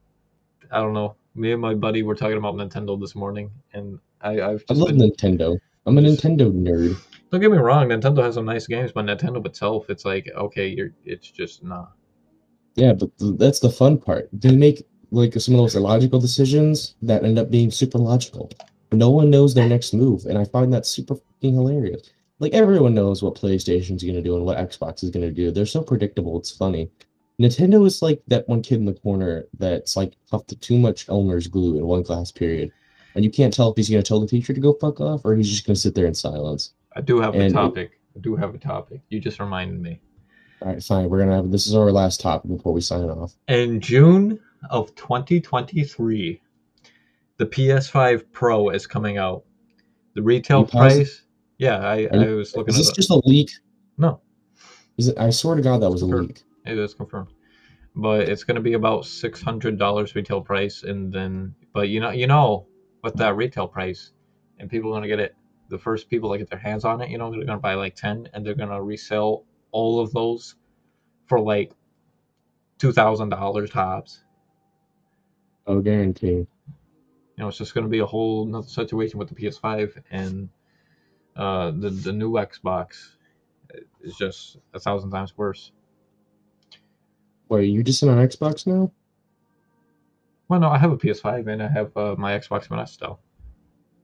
I don't know. Me and my buddy were talking about Nintendo this morning, and I've I just love been Nintendo. I'm a just. Nintendo nerd. Don't get me wrong. Nintendo has some nice games, but Nintendo itself, it's like okay, it's just nah. Yeah, but that's the fun part. They make like some of those illogical decisions that end up being super logical. No one knows their next move, and I find that super fucking hilarious. Like everyone knows what PlayStation's gonna do and what Xbox is gonna do. They're so predictable, it's funny. Nintendo is like that one kid in the corner that's like puffed to too much Elmer's glue in one class period. And you can't tell if he's gonna tell the teacher to go fuck off or he's just gonna sit there in silence. I do have a And it, topic. I do have a topic. You just reminded me. all right, fine, we're gonna have this is our last topic before we sign off. In June of 2023, the PS5 Pro is coming out. The Are retail you positive? price, yeah, I was looking Is at this it. just a leak? No, Is it? I swear to God, that it's was a confirmed. leak. It is confirmed. But it's going to be about $600 retail price, and then, but with that retail price, and people are going to get it. The first people that get their hands on it, they're going to buy like 10, and they're going to resell all of those for like $2,000 tops. Oh, guarantee. It's just going to be a whole another situation with the PS5 and the new Xbox is just 1,000 times worse. Wait, you just on Xbox now? Well, no, I have a PS5 and I have my Xbox One S still.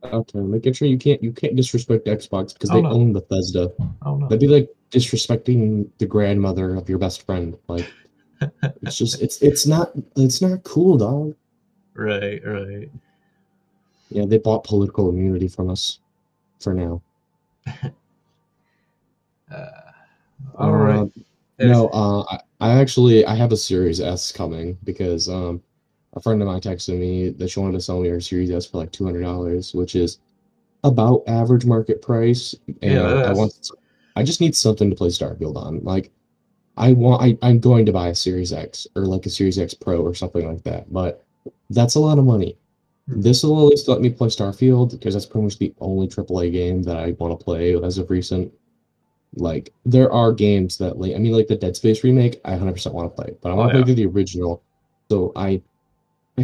Okay, making sure you can't disrespect Xbox because Oh they no, own Bethesda. oh no. That'd be like disrespecting the grandmother of your best friend. Like it's not cool, dog. Right, right. Yeah, they bought political immunity from us for now. Uh, all right. Uh, It's, no, I have a Series S coming because a friend of mine texted me that she wanted to sell me her Series S for like $200, which is about average market price. yeah, And I just need something to play Starfield on. Like I'm going to buy a Series X or like a Series X Pro or something like that, but that's a lot of money. This will at least let me play Starfield because that's pretty much the only AAA game that I want to play as of recent. Like there are games that like I mean like the Dead Space remake, I 100% want to play, but I oh want to play yeah. through the original. So I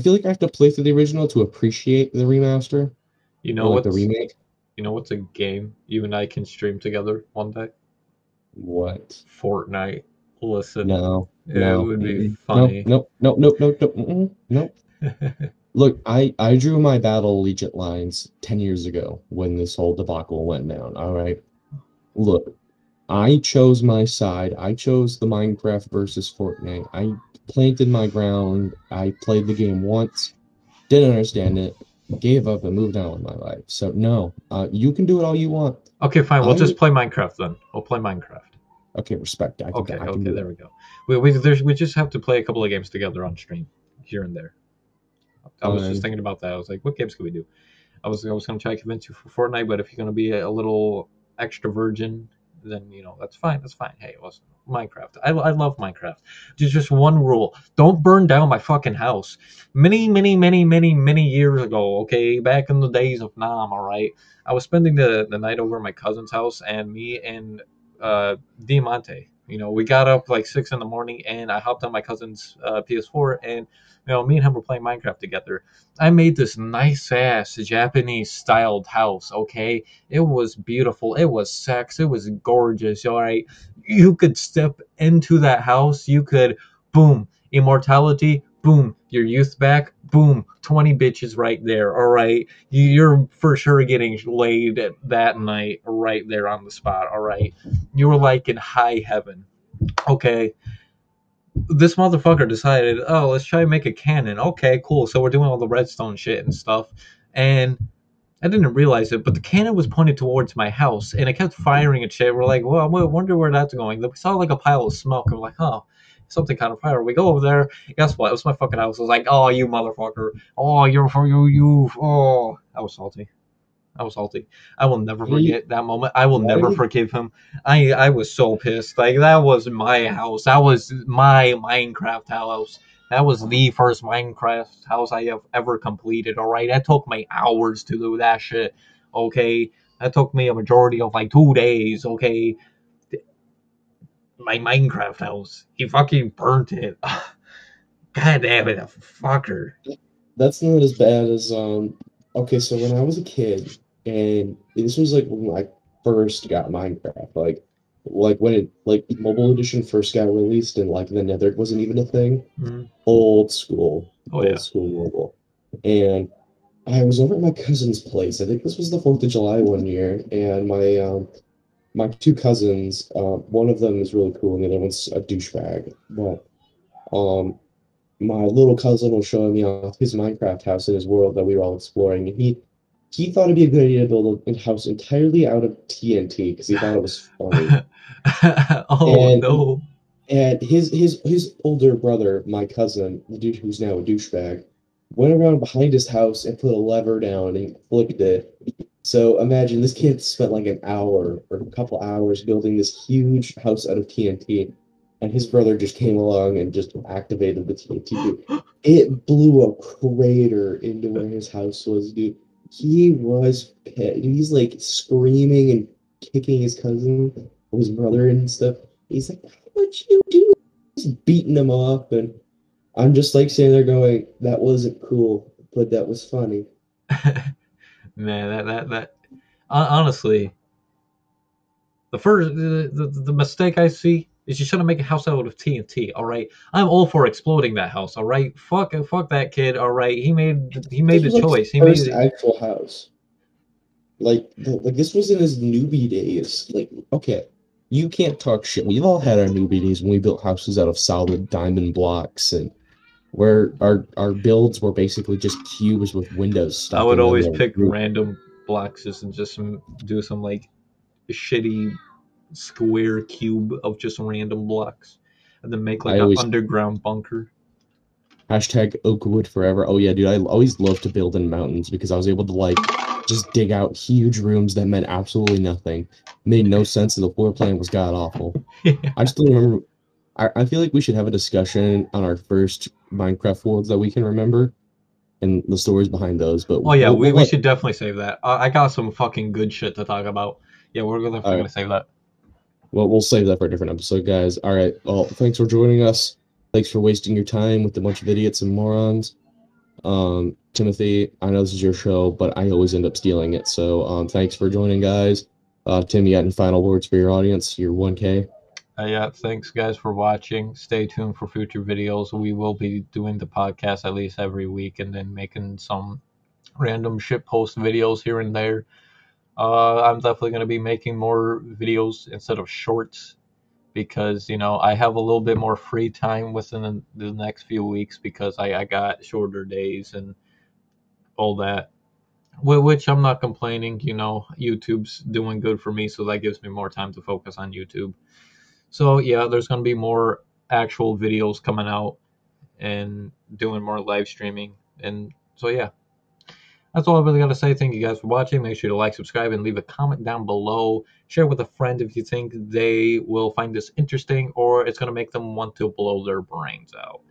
feel like I have to play through the original to appreciate the remaster You or know like the what's remake. what's a game you and I can stream together one day? What? Fortnite. Listen, No, it no, would be no, funny. no, no, no, no, no, no. Look, I drew my Battle Allegiant lines 10 years ago when this whole debacle went down. All right. Look, I chose my side. I chose the Minecraft versus Fortnite. I planted my ground. I played the game once, didn't understand it, gave up, and moved on with my life. So no, you can do it all you want. Okay, fine. We'll I just play Minecraft then. We'll play Minecraft. okay, respect. Okay, I can okay, do there that. we go. We just have to play a couple of games together on stream, here and there. I was just Fine. thinking about that. I was like, what games can we do? I was gonna try to convince you for Fortnite, but if you're gonna be a little extra virgin, then that's fine. That's fine. Hey, it was Minecraft. I love Minecraft. There's just one rule: don't burn down my fucking house. Many, many, many, many, many years ago, okay, back in the days of Nam, all right, I was spending the night over at my cousin's house, and me and Diamante. We got up like 6 in the morning, and I hopped on my cousin's PS4, and me and him were playing Minecraft together. I made this nice ass Japanese styled house. Okay, it was beautiful. It was sex. It was gorgeous. All right, you could step into that house. You could, boom, immortality. Boom, your youth back. Boom, 20 bitches right there. All right, you're for sure getting laid that night right there on the spot. All right, you were like in high heaven. Okay, this motherfucker decided, oh, let's try to make a cannon. Okay, cool. So we're doing all the redstone shit and stuff. And I didn't realize it, but the cannon was pointed towards my house, and it kept firing at shit. We're like, well, I wonder where that's going. We saw like a pile of smoke, and we're like, oh, something kind of fire. We go over there. Guess what? It was my fucking house. I was like, oh, you motherfucker. Oh, you're for you. Oh, I was salty. I was salty. I will never He, forget that moment. I will why never did forgive him. I was so pissed. Like that was my house. That was my Minecraft house. That was the first Minecraft house I have ever completed. All right, that took me hours to do that shit. Okay, that took me a majority of like 2 days. Okay, my Minecraft house. He fucking burnt it. God damn it, fucker. that's not as bad as okay, so when I was a kid, and this was like when I first got Minecraft, like when it like mobile edition first got released and like the Nether wasn't even a thing. Mm. Old school, Oh old yeah. school mobile. And I was over at my cousin's place. I think this was the 4th of July one year, and my two cousins, one of them is really cool and the other one's a douchebag. But um my little cousin was showing me off his Minecraft house in his world that we were all exploring, and he thought it'd be a good idea to build a house entirely out of TNT because he thought it was funny. Oh And no. and his older brother, my cousin, the dude who's now a douchebag, went around behind his house and put a lever down and flipped it. So imagine this kid spent like an hour or a couple hours building this huge house out of TNT, and his brother just came along and just activated the TNT. Dude, it blew a crater into where his house was, dude. He was pissed. He's like screaming and kicking his cousin, his brother and stuff. He's like, "What'd you do?" He's beating him up, and I'm just like sitting there going, "That wasn't cool, but that was funny." Man, that honestly, the mistake I see is you shouldn't make a house out of TNT. All right, I'm all for exploding that house. All right, fuck that kid. All right, he made This the was like his choice. He made first it. actual house. Like this was in his newbie days. Like, okay, you can't talk shit. We've all had our newbie days when we built houses out of solid diamond blocks and where our builds were basically just cubes with windows I stuck would in them always and pick random blocks just and just do some like shitty square cube of just random blocks, and then make like I an always underground bunker. hashtag Oakwood forever. Oh yeah, dude, I always loved to build in mountains because I was able to like just dig out huge rooms that meant absolutely nothing, made no sense, and the floor plan was god awful. I still remember. I feel like we should have a discussion on our first Minecraft worlds that we can remember and the stories behind those. But Oh yeah, we'll we let. should definitely save that. I got some fucking good shit to talk about. Yeah, we're definitely All gonna right. save that. Well, we'll save that for a different episode, guys. All right. Well, thanks for joining us. Thanks for wasting your time with a bunch of idiots and morons. Timothy, I know this is your show, but I always end up stealing it. So, thanks for joining, guys. Tim, you got any final words for your audience? Your 1K. Yeah, thanks guys for watching. Stay tuned for future videos. We will be doing the podcast at least every week, and then making some random shit post videos here and there. I'm definitely going to be making more videos instead of shorts because I have a little bit more free time within the next few weeks because I got shorter days and all that. Which I'm not complaining. YouTube's doing good for me, so that gives me more time to focus on YouTube. So yeah, there's going to be more actual videos coming out and doing more live streaming. And so yeah, That's all I really got to say. Thank you guys for watching. Make sure to like, subscribe, and leave a comment down below. Share with a friend if you think they will find this interesting or it's going to make them want to blow their brains out.